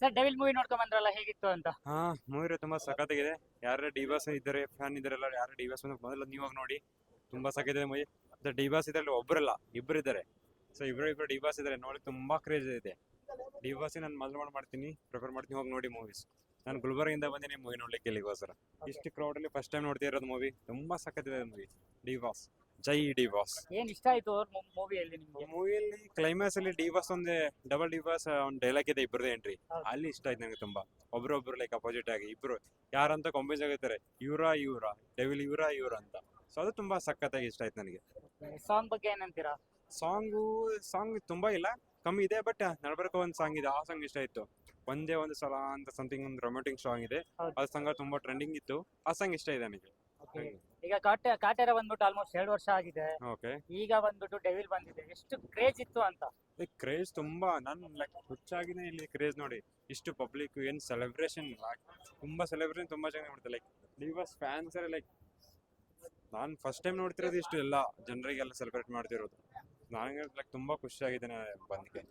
Sir devil movie ನೋಡ್ಕೊಂಡ್ ಬಂದ್ರಲ್ಲ, ಹೇಗಿತ್ತು ಅಂತ? ಹಾ, ಮೂವಿ ತುಂಬಾ ಸಖತ್ತಾಗಿದೆ. ಯಾರ ಡಿವಾಸ್ ಇದ್ದಾರೆ, ಫ್ಯಾನ್ ಇದಾರಲ್ಲ, ಯಾರು ಡಿವಾಸ್ ಮೊದಲು ನೀವಾಗ ನೋಡಿ, ತುಂಬಾ ಸಖತ್ತಿದೆ ಮೂವಿ. ಡಿವಾಸ್ ಇದರಲ್ಲಿ ಒಬ್ಬರಲ್ಲ, ಇಬ್ರು ಇದ್ದಾರೆ. ಸೊ ಇಬ್ರು ಡಿವಾಸ್ ಇದ್ದಾರೆ, ನೋಡಿ ತುಂಬಾ ಕ್ರೇಜ್ ಇದೆ. ಡಿವಾಸ್ ನಾನು ಮೊದಲು ಮಾಡ್ತೀನಿ, ಪ್ರಿಫರ್ ಮಾಡ್ತೀನಿ, ಹೋಗಿ ನೋಡಿ ಮೂವೀಸ್. ನಾನು ಗುಲ್ಬರ್ಗಿಂದ ಬಂದಿನಿ ಮೂವಿ ನೋಡ್ಲಿಕ್ಕೆ ಇಲ್ಲಿಗೋಸ್ಕರ. ಇಷ್ಟು ಕ್ರೌಡ್ ಅಲ್ಲಿ ಫಸ್ಟ್ ಟೈಮ್ ನೋಡ್ತಾ ಇರೋದು ಮೂವಿ. ತುಂಬಾ ಸಖತ್ತಿದೆ ಮೂವಿ ಡಿವಾಸ್. ಜೈ ಡಿವಾಸ್. ಏನ್ ಇಷ್ಟ ಆಯ್ತು ಅವ್ರ ಮೂವಿಯಲ್ಲಿ ನಿಮ್ಗೆ? ಮೂವಿಯಲ್ಲಿ ಕ್ಲೈಮ್ಯಾಕ್ಸ್ ಅಲ್ಲಿ ಡಿವಾಸ್ ಒಂದು ಡಬಲ್ ಡಿವಾಸ್ ಒಂದು ಡೈಲಾಗ್ ಇದೆ, ಇಬ್ಬರದೇ ಎಂಟ್ರಿ. ಹೌದು. ಅಲ್ಲಿ ಇಷ್ಟ ಆಯ್ತು ನನಗೆ ತುಂಬಾ. ಒಬ್ರೊಬ್ರು ಲೈಕ್ ಅಪೋಸಿಟ್ ಆಗಿ ಇಬ್ರು ಯಾರಂತ ಕಾಂಬಿನೇಷನ್ ಆಗಿರ್ತಾರೆ, ಇವರ ಡೆವಿಲ್ ಇವರ ಅಂತ. ಸೊ ಅದು ತುಂಬಾ ಸಖತ್ತಾಗಿ ಇಷ್ಟ ಆಯ್ತು ನನಗೆ. ಸಾಂಗ್ ಬಗ್ಗೆ ಏನಂತೀರಾ? ಸಾಂಗ್ ತುಂಬಾ ಇಲ್ಲ, ಕಮ್ಮಿ ಇದೆ. ಬಟ್ ನಡ್ಬರ್ಕ ಒಂದು ಸಾಂಗ್ ಇದೆ, ಆ ಸಾಂಗ್ ಇಷ್ಟ ಆಯ್ತು. ಒಂದೇ ಒಂದು ಸಲ ಅಂತ ಸಮಥಿಂಗ್ ಒಂದು ರೊಮ್ಯಾಟಿಕ್ ಸಾಂಗ್ ಇದೆ, ಹೌದು. ಆ ಸಾಂಗ್ ತುಂಬಾ ಟ್ರೆಂಡಿಂಗ್ ಇತ್ತು. ಆ ಸಾಂಗ್ ಇಷ್ಟ ಇದೆ ನನಗೆ. ಈಗ ಕಾಟೇರ ಬಂದ್ಬಿಟ್ಟು ಆಲ್ಮೋಸ್ಟ್ 2 ವರ್ಷ ಆಗಿದೆ. ಓಕೆ. ಈಗ ಬಂದ್ಬಿಟ್ಟು ಡೆವಿಲ್ ಬಂದಿದೆ, ಎಷ್ಟು ಕ್ರೇಜ್ ಇತ್ತು ಅಂತ? ಕ್ರೇಜ್ ತುಂಬಾ, ನಾನು ಲೈಕ್ ಹುಚ್ಚಾಗಿದೆ ಇಲ್ಲಿ ಕ್ರೇಜ್ ನೋಡಿ. ಇಷ್ಟು ಪಬ್ಲಿಕ್ ಏನ್ ಸೆಲೆಬ್ರೇಷನ್, ತುಂಬಾ ಸೆಲೆಬ್ರೇಷನ್ ತುಂಬಾ ಚೆನ್ನಾಗಿ ಮಾಡ್ತಾರೆ. ಲೈಕ್ ಡಿವಾಸ್ ಫ್ಯಾನ್ಸ್ ಲೈಕ್ ನಾನು ಫಸ್ಟ್ ಟೈಮ್ ನೋಡ್ತಿರೋದು, ಇಷ್ಟು ಎಲ್ಲ ಜನರಿಗೆಲ್ಲ ಸೆಲೆಬ್ರೇಟ್ ಮಾಡ್ತಿರೋದು. ನನಗೆ ಲೈಕ್ ತುಂಬಾ ಖುಷಿ ಆಗಿದೆ ಬಂದಿಗೆ.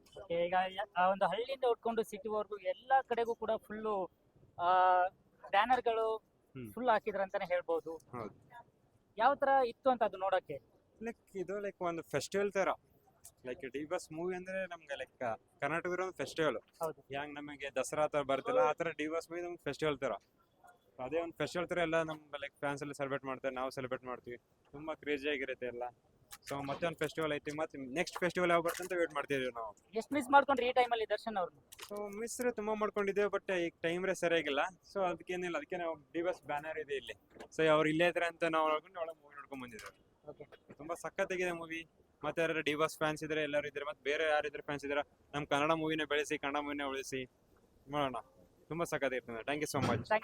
ಈಗ ಆ ಒಂದು ಹಳ್ಳಿಯಿಂದ ಉಟ್ಕೊಂಡು ಸಿಟಿವರೆಗೂ ಎಲ್ಲಾ ಕಡೆಗೂ ಕೂಡ ಫುಲ್ಲು ಬ್ಯಾನರ್ಗಳು ಫುಲ್ ಹಾಕಿದ್ರಂತಾನೆ ಹೇಳ್ಬೋದು. ಹೌದು. ಯಾವ ತರ ಇತ್ತು ಅಂತ ಅದು ನೋಡಕ್ಕೆ? ಲೈಕ್ ಇದು ಲೈಕ್ ಒಂದು ಫೆಸ್ಟಿವಲ್ ತರ. ಲೈಕ್ ಡಿವಾಸ್ ಮೂವಿ ಅಂದ್ರೆ ನಮ್ಗೆ ಲೈಕ್ ಕರ್ನಾಟಕದ ಒಂದು ಫೆಸ್ಟಿವಲ್. ಹೌದು. ಹೆಂಗ್ ನಮಗೆ ದಸರಾ ತರ ಬರ್ತಲ್ಲ, ಆ ತರ ಡಿವಾಸ್ ಮೂವಿ ನಮ್ಗೆ ಫೆಸ್ಟಿವಲ್ ತರ. ಅದೇ ಒಂದು ಫೆಸ್ಟಿವಲ್ ತರ ಎಲ್ಲ ನಮ್ಗೆ ಲೈಕ್ ಫ್ಯಾನ್ಸ್ ಎಲ್ಲ ಸೆಲೆಬ್ರೇಟ್ ಮಾಡ್ತಾರೆ, ನಾವು ಸೆಲೆಬ್ರೇಟ್ ಮಾಡ್ತೀವಿ. ತುಂಬಾ ಕ್ರೇಜಿ ಆಗಿರುತ್ತೆ ಎಲ್ಲ. ಸೊ ಮತ್ತೆ ಒಂದು ಫೆಸ್ಟಿವಲ್ ಐತಿ, ಮತ್ತೆ ನೆಕ್ಸ್ಟ್ ಫೆಸ್ಟಿವಲ್ ಯಾವ ಬರ್ತಂತ ವೇಟ್ ಮಾಡ್ತಿದೀವಿ ನಾವು. ಎಷ್ಟು ಮಿಸ್ ಮಾಡ್ಕೊಂಡ್ರಿ ಈ ಟೈಮಲ್ಲಿ ದರ್ಶನ್ ಅವ್ರನ್ನ? ಸೊ ಮಿಸ್ರೆ ತುಂಬಾ ಮಾಡ್ಕೊಂಡಿದ್ದೇವೆ, ಬಟ್ ಈಗ ಟೈಮ್ ರೇ ಸರಿಯಾಗಿಲ್ಲ. ಸೊ ಅದಕ್ಕೇನಿಲ್ಲ, ಅದಕ್ಕೆ ನಾವು ಡಿವಾಸ್ ಬ್ಯಾನರ್ ಇದೆ ಇಲ್ಲಿ. ಸೊ ಅವ್ರು ಇಲ್ಲೇ ಇದ್ರೆ ಅಂತ ನಾವು ನೋಡ್ಕೊಂಡು ಒಳಗೆ ಮೂವಿ ನೋಡ್ಕೊಂಡ್ ಬಂದಿದ್ದೇವೆ. ಓಕೆ. ತುಂಬಾ ಸಖತ್ತಾಗಿದೆ ಮೂವಿ. ಮತ್ತೆ ಯಾರು ಡಿವಾಸ್ ಫ್ಯಾನ್ಸ್ ಇದ್ರೆ, ಎಲ್ಲರೂ ಇದ್ರೆ, ಮತ್ತೆ ಬೇರೆ ಯಾರಿದ್ರೆ ಫ್ಯಾನ್ಸ್ ಇದ್ರೆ, ನಮ್ಮ ಕನ್ನಡ ಮೂವಿನ ಬೆಳೆಸಿ, ಕನ್ನಡ ಮೂವಿನ ಉಳಿಸಿ ಮಾಡೋಣ. ತುಂಬಾ ಸಖತ್ತಾಗಿರ್ತದೆ. Thank you so much.